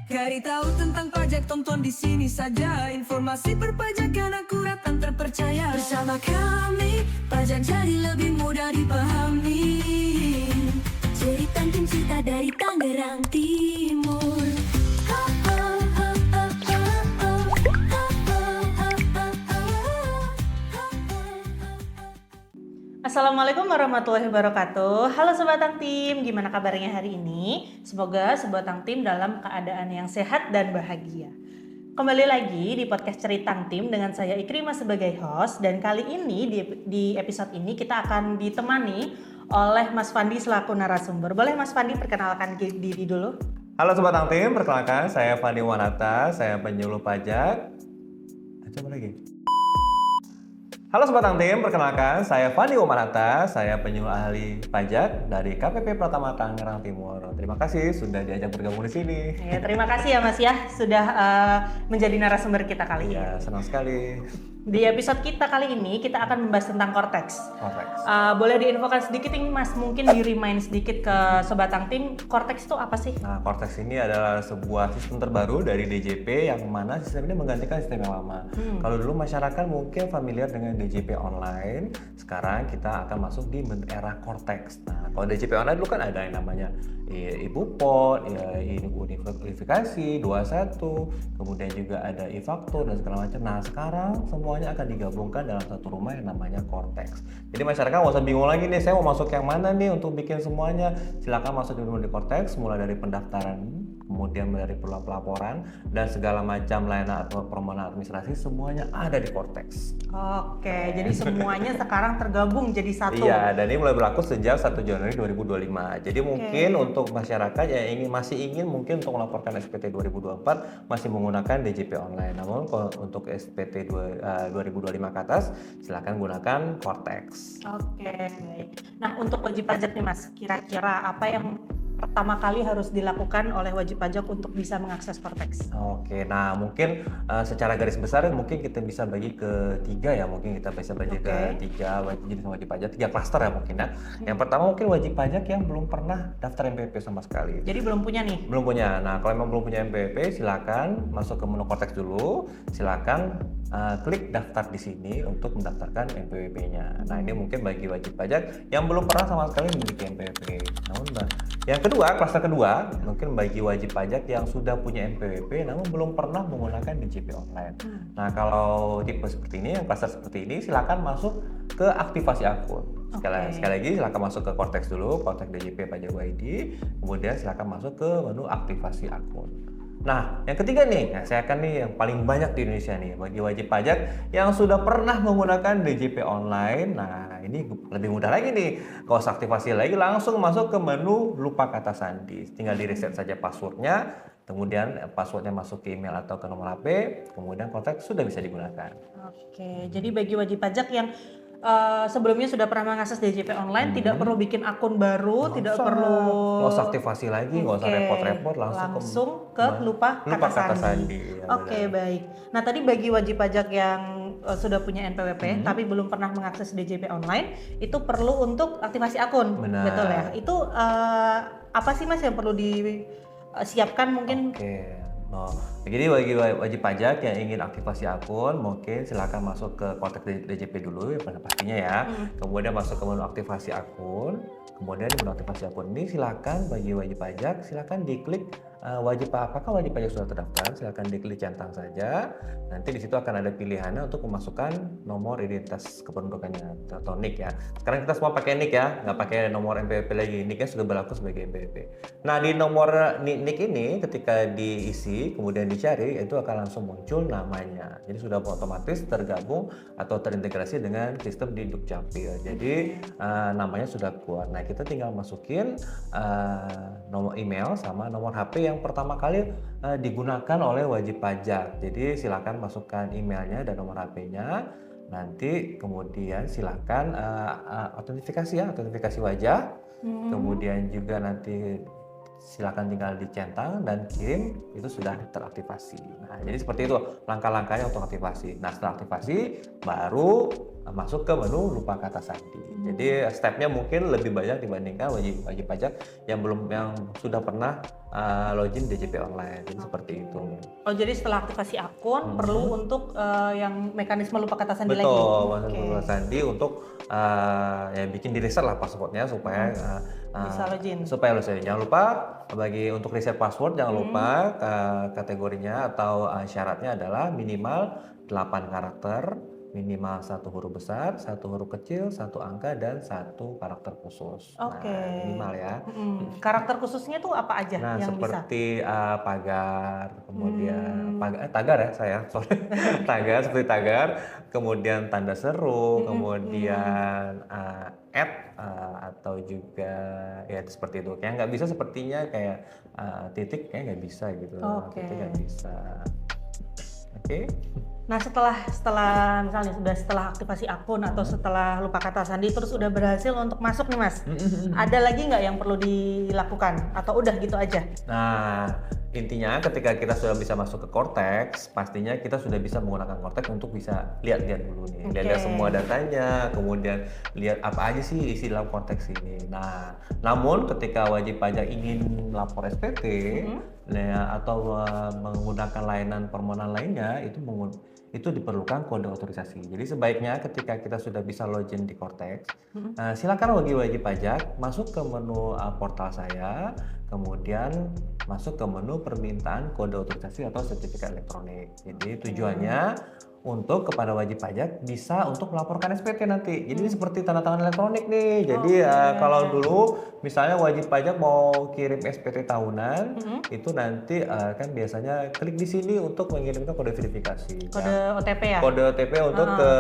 Cari tahu tentang pajak tonton di sini saja. Informasi perpajakan akurat dan terpercaya. Bersama kami, pajak jadi lebih mudah dipahami. Cerita cinta dari Tangerang Timur. Ho, ho, ho, ho, ho, ho. Ho, ho, ho, ho, ho. Ho, ho, ho. Assalamualaikum warahmatullahi wabarakatuh. Halo Sobat Tang Tim, gimana kabarnya hari ini? Semoga Sobat Tang Tim dalam keadaan yang sehat dan bahagia. Kembali lagi di podcast Cerita Tang Tim dengan saya Ikrimah sebagai host. Dan kali ini di episode ini kita akan ditemani oleh Mas Fandi selaku narasumber. Boleh Mas Fandi perkenalkan diri dulu? Halo Sobat Tang Tim, perkenalkan saya Fandi Wanata, saya penyuluh pajak. Coba lagi. Halo Sobat Tang Tim, perkenalkan saya Fandi Wanata, saya penyuluh ahli pajak dari KPP Pratama Tangerang Timur. Terima kasih sudah diajak bergabung di sini. Ya, terima kasih ya Mas ya sudah menjadi narasumber kita kali ini. Ya, senang sekali. Di episode kita kali ini kita akan membahas tentang Cortex. Boleh diinfokan sedikit nih Mas, mungkin di-remind sedikit ke Sobat Tang Tim, Cortex itu apa sih? Nah, Cortex ini adalah sebuah sistem terbaru dari DJP yang mana sistem ini menggantikan sistem yang lama. Kalau dulu masyarakat mungkin familiar dengan DJP online, sekarang kita akan masuk di era Cortex. Nah, kalau DJP online dulu kan ada yang namanya Ibu Pot, Unifikasi, 21, kemudian juga ada e-faktur dan segala macam. Nah, sekarang semuanya akan digabungkan dalam satu rumah yang namanya Cortex. Jadi masyarakat nggak usah bingung lagi nih, saya mau masuk yang mana nih untuk bikin semuanya. Silakan masuk di Cortex, mulai dari pendaftaran, kemudian dari pelaporan dan segala macam layanan atau permohonan administrasi semuanya ada di Cortex. Oke, jadi semuanya sekarang tergabung jadi satu. Iya, dan ini mulai berlaku sejak 1 Januari 2025. Jadi mungkin untuk masyarakat yang masih ingin mungkin untuk melaporkan SPT 2024 masih menggunakan DJP online. Namun kalau untuk SPT 2025 ke atas silakan gunakan Cortex. Oke, baik. Nah, untuk wajib pajak nih Mas, kira-kira apa yang pertama kali harus dilakukan oleh wajib pajak untuk bisa mengakses Cortex? Oke, nah mungkin secara garis besar mungkin kita bisa bagi ke tiga ya, mungkin kita bisa bagi ke tiga jenis wajib pajak, 3 klaster ya mungkin ya. Yang pertama mungkin wajib pajak yang belum pernah daftar NPWP sama sekali. Jadi belum punya nih? Belum punya. Nah, kalau memang belum punya NPWP, silakan masuk ke menu Cortex dulu, silakan klik daftar di sini untuk mendaftarkan NPWP-nya. Nah, ini mungkin bagi wajib pajak yang belum pernah sama sekali memiliki NPWP. Namun, yang kedua, klaster kedua, mungkin bagi wajib pajak yang sudah punya NPWP namun belum pernah menggunakan DJP online. Nah, kalau tipe seperti ini, yang klaster seperti ini, silakan masuk ke aktivasi akun. Sekali lagi, silakan masuk ke Cortex dulu, Cortex DJP Pajak ID, kemudian silakan masuk ke menu aktivasi akun. Nah, yang ketiga nih, saya akan nih yang paling banyak di Indonesia nih, bagi wajib pajak yang sudah pernah menggunakan DJP online. Nah, ini lebih mudah lagi nih. Kalau aktivasi lagi, langsung masuk ke menu lupa kata sandi. Tinggal di reset saja passwordnya, kemudian passwordnya masuk ke email atau ke nomor HP, kemudian Cortex sudah bisa digunakan. Oke, jadi bagi wajib pajak yang sebelumnya sudah pernah mengakses DJP online, tidak perlu bikin akun baru, tidak perlu nggak usah aktivasi lagi, nggak usah repot-repot, langsung ke lupa kata sandi. Ya, Oke, baik. Nah, tadi bagi wajib pajak yang sudah punya NPWP tapi belum pernah mengakses DJP online, itu perlu untuk aktivasi akun. Benar. Betul ya? Itu apa sih Mas yang perlu disiapkan mungkin? Oke. No. Jadi bagi wajib pajak yang ingin aktivasi akun, mungkin silakan masuk ke Cortex DJP dulu ya pastinya ya. Kemudian masuk ke menu aktivasi akun. Kemudian di menu aktivasi akun ini silakan bagi wajib pajak silakan diklik apakah wajib pajak sudah terdaftar, silakan diklik centang saja. Nanti di situ akan ada pilihannya untuk memasukkan nomor identitas kependudukannya atau NIK ya. Sekarang kita semua pakai NIK ya, nggak pakai nomor NPWP lagi. NIK-nya sudah berlaku sebagai NPWP. Nah, di nomor NIK ini ketika diisi kemudian dicari itu akan langsung muncul namanya. Jadi sudah otomatis tergabung atau terintegrasi dengan sistem di Dukcapil. Jadi namanya sudah keluar. Nah, kita tinggal masukin nomor email sama nomor HP yang pertama kali digunakan oleh wajib pajak. Jadi silakan masukkan emailnya dan nomor HP-nya. Nanti kemudian silakan autentikasi wajah. Kemudian juga nanti silakan tinggal dicentang dan kirim, itu sudah teraktivasi. Nah, jadi seperti itu langkah-langkahnya untuk aktivasi. Nah, setelah aktivasi baru masuk ke menu lupa kata sandi. Jadi stepnya mungkin lebih banyak dibandingkan wajib pajak yang sudah pernah login DJP online. Jadi seperti itu. Oh, jadi setelah aktivasi akun perlu untuk yang mekanisme lupa kata sandi lagi. Betul, lupa kata sandi untuk ya bikin di reset lah passwordnya supaya bisa login. Supaya login. Jangan lupa untuk reset password jangan lupa kategorinya atau syaratnya adalah minimal 8 karakter, minimal 1 huruf besar, 1 huruf kecil, 1 angka, dan 1 karakter khusus. Oke. Nah, minimal ya. Karakter khususnya tuh apa aja Nah, yang seperti pagar, kemudian tagar ya saya, sorry. Tagar, seperti tagar, kemudian tanda seru, kemudian atau juga ya seperti itu. Kayak nggak bisa sepertinya kayak titik, kayak nggak bisa gitu. Titik nggak bisa. Oke. Nah, setelah misalnya setelah aktivasi akun atau setelah lupa kata sandi terus udah berhasil untuk masuk nih Mas, ada lagi nggak yang perlu dilakukan atau udah gitu aja? Nah, intinya ketika kita sudah bisa masuk ke Cortex, pastinya kita sudah bisa menggunakan Cortex untuk bisa lihat-lihat dulu nih, lihat semua datanya, kemudian lihat apa aja sih isi dalam Cortex ini. Nah, namun ketika wajib pajak ingin lapor SPT atau menggunakan layanan permohonan lainnya, itu diperlukan kode otorisasi. Jadi sebaiknya ketika kita sudah bisa login di Cortex, silakan bagi wajib pajak masuk ke menu portal saya, kemudian masuk ke menu permintaan kode otorisasi atau sertifikat elektronik. Jadi tujuannya untuk kepada wajib pajak bisa untuk melaporkan SPT nanti. Jadi ini seperti tanda tangan elektronik nih. Jadi kalau dulu misalnya wajib pajak mau kirim SPT tahunan, itu nanti kan biasanya klik di sini untuk mengirimkan kode verifikasi. Kode OTP ya? Kode OTP untuk ke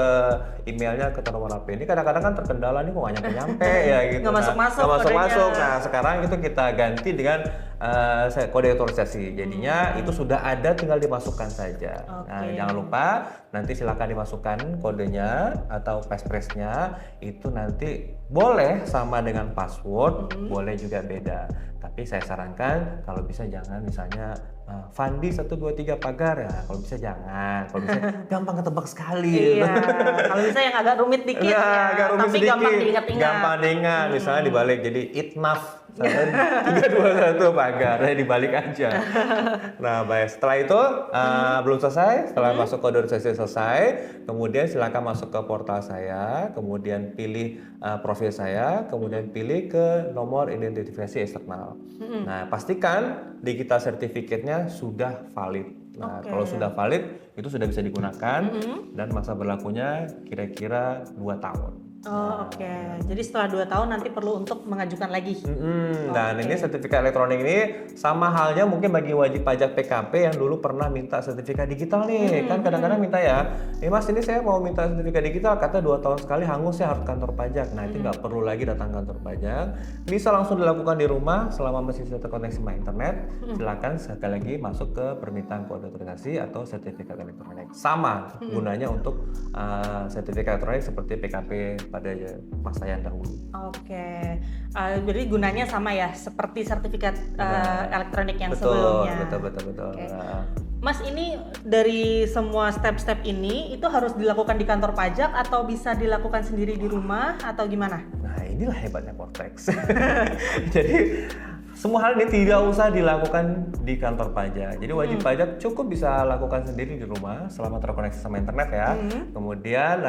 emailnya ke nomor HP. Ini kadang-kadang kan terkendala nih kok nggak nyampe ya gitu. Nggak masuk-masuk. Nah, sekarang itu kita ganti dengan kode otorisasi. Jadinya itu sudah ada, tinggal dimasukkan saja. Nah, jangan lupa nanti silakan dimasukkan kodenya atau passphrase-nya, itu nanti boleh sama dengan password, boleh juga beda. Tapi saya sarankan kalau bisa jangan misalnya Fandi 1 2 3 pagar ya. Kalau bisa jangan. Kalau bisa gampang ketebak sekali. Iya. Kalau bisa yang agak rumit dikit agak rumit tapi sedikit. gampang diingat-ingat. Gampang diingat. Misalnya dibalik jadi itnaf 3 2 1 pagar, dibalik aja. Nah, baik. Setelah itu belum selesai. Setelah masuk kode otorisasi selesai, kemudian silakan masuk ke portal saya, kemudian pilih profil saya, kemudian pilih ke nomor identifikasi eksternal. Nah, pastikan digital sertifikatnya sudah valid. Nah, kalau sudah valid itu sudah bisa digunakan dan masa berlakunya kira-kira 2 tahun. Oke. Jadi setelah 2 tahun nanti perlu untuk mengajukan lagi. Dan ini sertifikat elektronik ini sama halnya mungkin bagi wajib pajak PKP yang dulu pernah minta sertifikat digital nih. Kan kadang-kadang minta ya, Mas ini saya mau minta sertifikat digital, kata 2 tahun sekali hangus ya, harus kantor pajak. Nah, itu nggak perlu lagi datang kantor pajak. Bisa langsung dilakukan di rumah selama masih terkoneksi sama internet. Silakan sekali lagi masuk ke permintaan kode otorisasi atau sertifikat elektronik. Sama gunanya untuk sertifikat elektronik seperti PKP pada masa yang dahulu. Oke. Jadi gunanya sama ya, seperti sertifikat elektronik yang sebelumnya. Betul. Okay. Mas, ini dari semua step-step ini itu harus dilakukan di kantor pajak atau bisa dilakukan sendiri di rumah atau gimana? Nah, inilah hebatnya Cortex. Jadi semua hal ini tidak usah dilakukan di kantor pajak. Jadi wajib pajak cukup bisa lakukan sendiri di rumah selama terkoneksi sama internet ya. Kemudian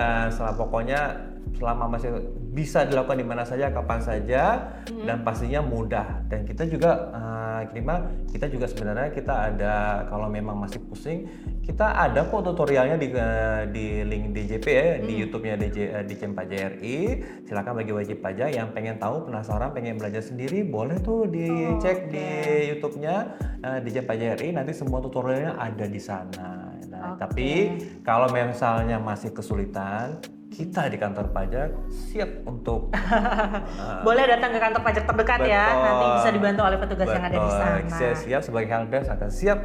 selama masih bisa dilakukan di mana saja, kapan saja, dan pastinya mudah. Dan kita juga kita juga sebenarnya kita ada, kalau memang masih pusing, kita ada kok tutorialnya di link DJP ya, di YouTube-nya Ditjen Pajak RI. Silakan bagi wajib pajak yang pengen tahu, penasaran, pengen belajar sendiri, boleh tuh dicek di YouTube-nya Ditjen Pajak RI. Nanti semua tutorialnya ada di sana. Nah, tapi kalau misalnya masih kesulitan, kita di kantor pajak siap untuk boleh datang ke kantor pajak terdekat ya, nanti bisa dibantu oleh petugas yang ada di sana. Saya siap sebagai helpdesk akan siap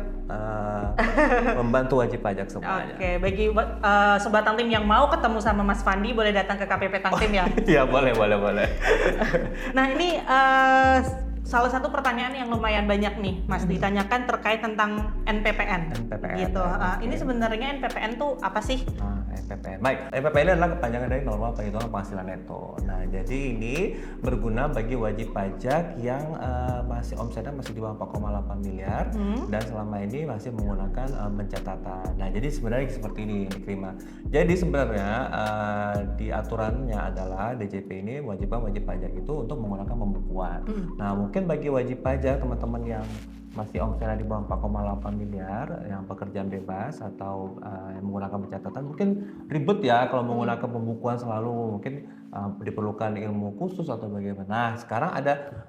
membantu wajib pajak semuanya. Oke, bagi sobat Tangtim yang mau ketemu sama Mas Fandi boleh datang ke KPP Tangtim ya. Iya, boleh. Nah, ini salah satu pertanyaan yang lumayan banyak nih Mas ditanyakan terkait tentang NPPN. NPPN, Gitu. oke. Ini sebenarnya NPPN tuh apa sih? Nah, NPPN. Baik, NPPN ini adalah kepanjangan dari norma perhitungan penghasilan neto. Nah, jadi ini berguna bagi wajib pajak yang masih omsetnya masih di bawah 4,8 miliar dan selama ini masih menggunakan pencatatan. Nah, jadi sebenarnya seperti ini diterima. Jadi sebenarnya di aturannya adalah DJP ini wajib pajak itu untuk menggunakan pembukuan. Nah, mungkin bagi wajib pajak teman-teman yang masih omsetnya di bawah 4,8 miliar yang pekerjaan bebas atau yang menggunakan pencatatan mungkin ribet ya kalau menggunakan pembukuan selalu mungkin diperlukan ilmu khusus atau bagaimana. Nah, sekarang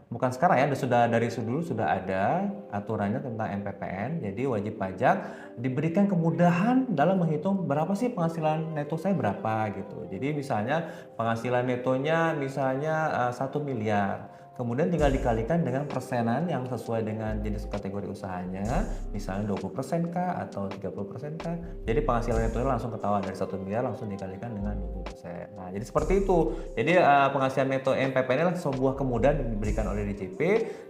bukan sekarang ya, sudah dari dulu sudah ada aturannya tentang NPPN. Jadi wajib pajak diberikan kemudahan dalam menghitung berapa sih penghasilan neto saya berapa gitu. Jadi misalnya penghasilan netonya misalnya 1 miliar. Kemudian tinggal dikalikan dengan persenan yang sesuai dengan jenis kategori usahanya, misalnya 20% kah atau 30% kah. Jadi penghasilan itu langsung ketahuan dari 1 miliar langsung dikalikan dengan 20%. Nah, jadi seperti itu. Jadi penghasilan neto NPPN adalah sebuah kemudahan yang diberikan oleh DJP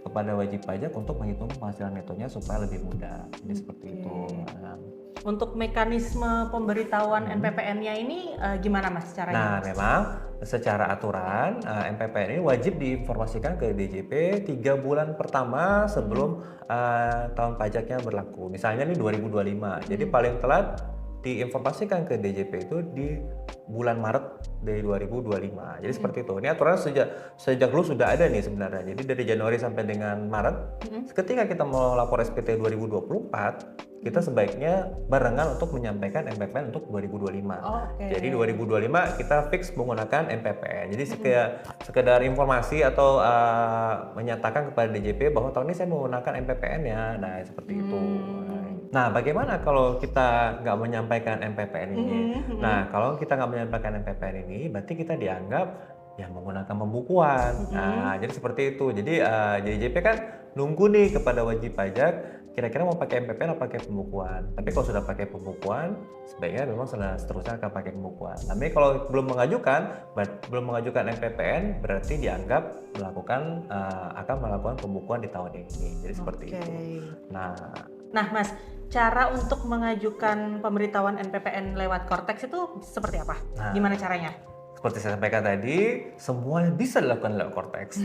kepada wajib pajak untuk menghitung penghasilan netonya supaya lebih mudah. Jadi seperti itu. Nah, untuk mekanisme pemberitahuan NPPN-nya ini gimana Mas caranya? Nah, memang secara aturan NPPN ini wajib diinformasikan ke DJP 3 bulan pertama sebelum tahun pajaknya berlaku. Misalnya nih 2025. Jadi paling telat diinformasikan ke DJP itu di bulan Maret dari 2025. Jadi seperti itu. Ini aturan sejak dulu sudah ada nih sebenarnya. Jadi dari Januari sampai dengan Maret, ketika kita mau lapor SPT 2024, kita sebaiknya barengan untuk menyampaikan NPPN untuk 2025. Jadi 2025 kita fix menggunakan NPPN. Jadi sekedar informasi atau menyatakan kepada DJP bahwa tahun ini saya menggunakan NPPN ya. Nah, seperti itu. Nah, bagaimana kalau kita nggak menyampaikan NPPN ini? Nah, kalau kita nggak menyampaikan NPPN ini, berarti kita dianggap yang menggunakan pembukuan. Nah, jadi seperti itu. Jadi DJP kan nunggu nih kepada wajib pajak kira-kira mau pakai NPPN atau pakai pembukuan. Tapi kalau sudah pakai pembukuan, sebaiknya memang seterusnya akan pakai pembukuan. Tapi kalau belum mengajukan NPPN, berarti dianggap akan melakukan pembukuan di tahun ini. Jadi seperti itu. Nah, Mas, cara untuk mengajukan pemberitahuan NPPN lewat Kortex itu seperti apa? Gimana caranya? Seperti saya sampaikan tadi, semuanya bisa dilakukan lewat Kortex.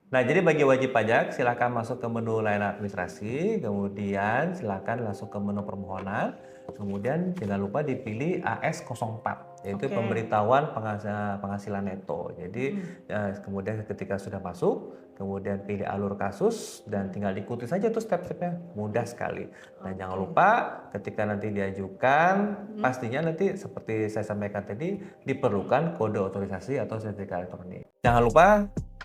Nah, jadi bagi wajib pajak, silakan masuk ke menu layanan administrasi, kemudian silakan masuk ke menu permohonan, kemudian jangan lupa dipilih AS04, yaitu pemberitahuan penghasilan neto. Jadi kemudian ketika sudah masuk, kemudian pilih alur kasus dan tinggal ikuti saja tuh step-stepnya, mudah sekali. Nah, jangan lupa ketika nanti diajukan, pastinya nanti seperti saya sampaikan tadi diperlukan kode otorisasi atau sertifikat elektronik. Jangan lupa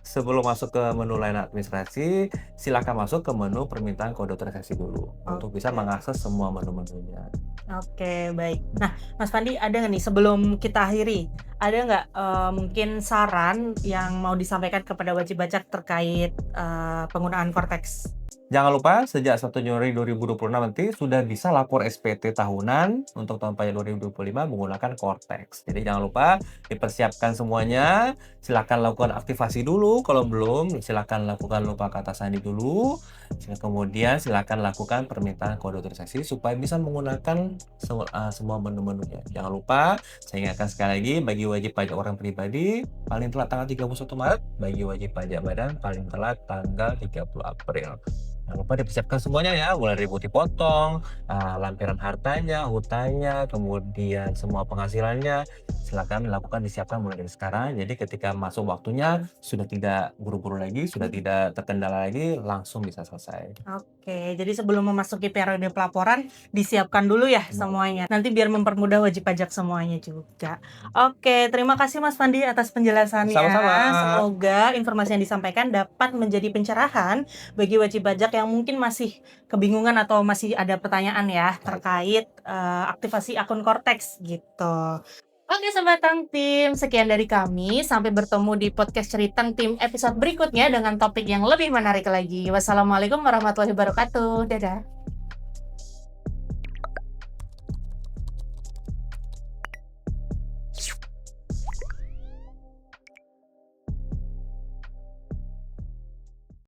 sebelum masuk ke menu layanan administrasi, silakan masuk ke menu permintaan kode otorisasi dulu untuk bisa mengakses semua menu-menunya. Oke, baik. Nah, Mas Fandi, ada nggak nih sebelum kita akhiri, ada nggak mungkin saran yang mau disampaikan kepada wajib pajak terkait penggunaan Kortex? Jangan lupa sejak 1 Januari 2026 nanti sudah bisa lapor SPT tahunan untuk tahun pajak 2025 menggunakan Kortex. Jadi jangan lupa dipersiapkan semuanya. Silakan lakukan aktivasi dulu. Kalau belum, silakan lakukan lupa kata sandi dulu. Kemudian silakan lakukan permintaan kode otorisasi supaya bisa menggunakan semua menu-menunya. Jangan lupa, saya ingatkan sekali lagi bagi wajib pajak orang pribadi paling telat tanggal 31 Maret, bagi wajib pajak badan paling telat tanggal 30 April. Jangan lupa dipersiapkan semuanya ya, mulai dari bukti potong, lampiran hartanya, hutanya, kemudian semua penghasilannya. Silakan disiapkan mulai dari sekarang. Jadi ketika masuk waktunya sudah tidak buru-buru lagi, sudah tidak terkendala lagi, langsung bisa selesai. Oke, jadi sebelum memasuki periode pelaporan disiapkan dulu ya semuanya. Nanti biar mempermudah wajib pajak semuanya juga. Oke, terima kasih Mas Fandi atas penjelasannya. Sama-sama. Semoga informasi yang disampaikan dapat menjadi pencerahan bagi wajib pajak yang mungkin masih kebingungan atau masih ada pertanyaan ya terkait aktivasi akun Kortex gitu. Oke Sobat Tang Tim, sekian dari kami. Sampai bertemu di podcast Ceritang Tim episode berikutnya dengan topik yang lebih menarik lagi. Wassalamualaikum warahmatullahi wabarakatuh. Dadah.